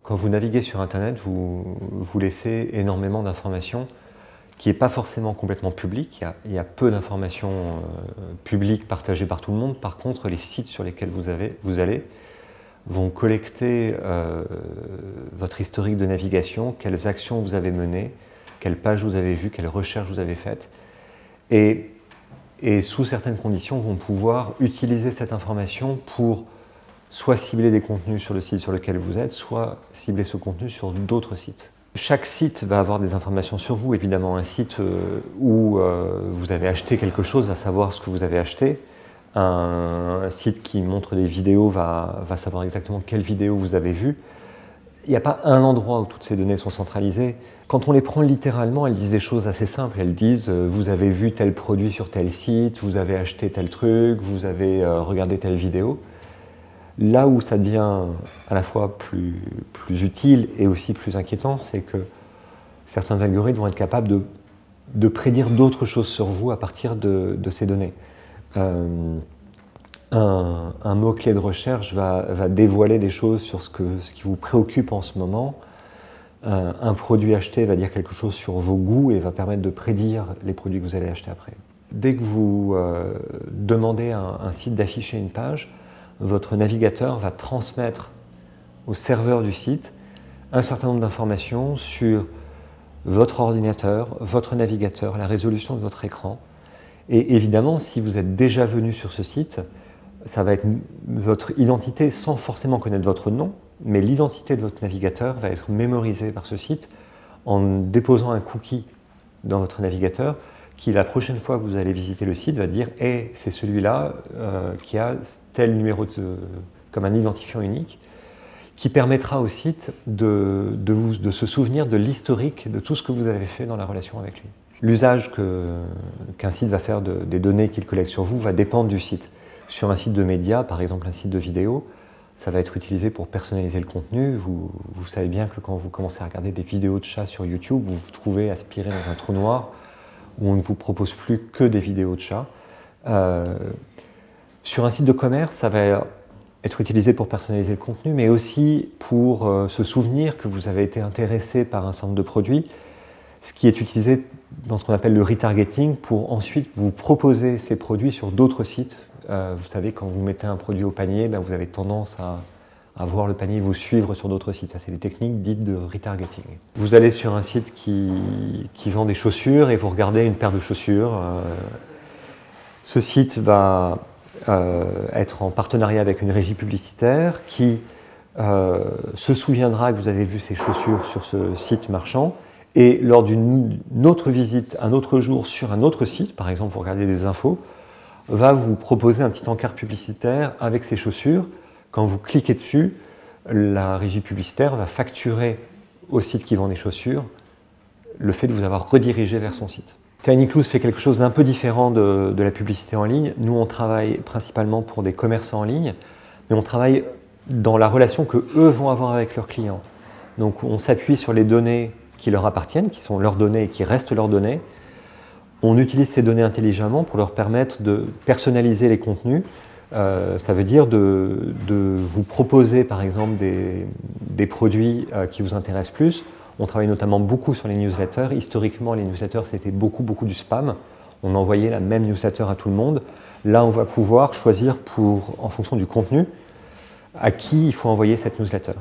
Quand vous naviguez sur Internet, vous laissez énormément d'informations qui n'est pas forcément complètement public. Il y a peu d'informations publiques partagées par tout le monde. Par contre, les sites sur lesquels vous allez vont collecter votre historique de navigation, quelles actions vous avez menées, quelles pages vous avez vues, quelles recherches vous avez faites. Et sous certaines conditions, vont pouvoir utiliser cette information pour soit cibler des contenus sur le site sur lequel vous êtes, soit cibler ce contenu sur d'autres sites. Chaque site va avoir des informations sur vous, évidemment. Un site où vous avez acheté quelque chose va savoir ce que vous avez acheté. Un site qui montre des vidéos va savoir exactement quelles vidéos vous avez vues. Il n'y a pas un endroit où toutes ces données sont centralisées. Quand on les prend littéralement, elles disent des choses assez simples. Elles disent vous avez vu tel produit sur tel site, vous avez acheté tel truc, vous avez regardé telle vidéo. Là où ça devient à la fois plus utile et aussi plus inquiétant, c'est que certains algorithmes vont être capables de prédire d'autres choses sur vous à partir de ces données. Un mot-clé de recherche va dévoiler des choses sur ce qui vous préoccupe en ce moment. Un produit acheté va dire quelque chose sur vos goûts et va permettre de prédire les produits que vous allez acheter après. Dès que vous demandez à un site d'afficher une page, votre navigateur va transmettre au serveur du site un certain nombre d'informations sur votre ordinateur, votre navigateur, la résolution de votre écran. Et évidemment, si vous êtes déjà venu sur ce site, ça va être votre identité sans forcément connaître votre nom, mais l'identité de votre navigateur va être mémorisée par ce site en déposant un cookie dans votre navigateur qui, la prochaine fois que vous allez visiter le site, va dire « Hey, c'est celui-là qui a tel numéro comme un identifiant unique » qui permettra au site de se souvenir de l'historique de tout ce que vous avez fait dans la relation avec lui. L'usage qu'un site va faire des données qu'il collecte sur vous va dépendre du site. Sur un site de médias, par exemple un site de vidéo, ça va être utilisé pour personnaliser le contenu. Vous savez bien que quand vous commencez à regarder des vidéos de chats sur YouTube, vous vous trouvez aspiré dans un trou noir où on ne vous propose plus que des vidéos de chats. Sur un site de commerce, ça va être utilisé pour personnaliser le contenu, mais aussi pour se souvenir que vous avez été intéressé par un certain nombre de produits, ce qui est utilisé dans ce qu'on appelle le retargeting pour ensuite vous proposer ces produits sur d'autres sites. Vous savez, quand vous mettez un produit au panier, vous avez tendance à voir le panier vous suivre sur d'autres sites. Ça, c'est des techniques dites de retargeting. Vous allez sur un site qui vend des chaussures et vous regardez une paire de chaussures. Ce site va être en partenariat avec une régie publicitaire qui se souviendra que vous avez vu ces chaussures sur ce site marchand et lors d'une autre visite, un autre jour sur un autre site, par exemple vous regardez des infos, va vous proposer un petit encart publicitaire avec ces chaussures. Quand vous cliquez dessus, la régie publicitaire va facturer au site qui vend des chaussures le fait de vous avoir redirigé vers son site. TinyClus fait quelque chose d'un peu différent de la publicité en ligne. Nous, on travaille principalement pour des commerçants en ligne, mais on travaille dans la relation que eux vont avoir avec leurs clients. Donc, on s'appuie sur les données qui leur appartiennent, qui sont leurs données et qui restent leurs données. On utilise ces données intelligemment pour leur permettre de personnaliser les contenus. Ça veut dire de vous proposer, par exemple, des produits qui vous intéressent plus. On travaille notamment beaucoup sur les newsletters. Historiquement, les newsletters, c'était beaucoup du spam. On envoyait la même newsletter à tout le monde. Là, on va pouvoir choisir en fonction du contenu, à qui il faut envoyer cette newsletter.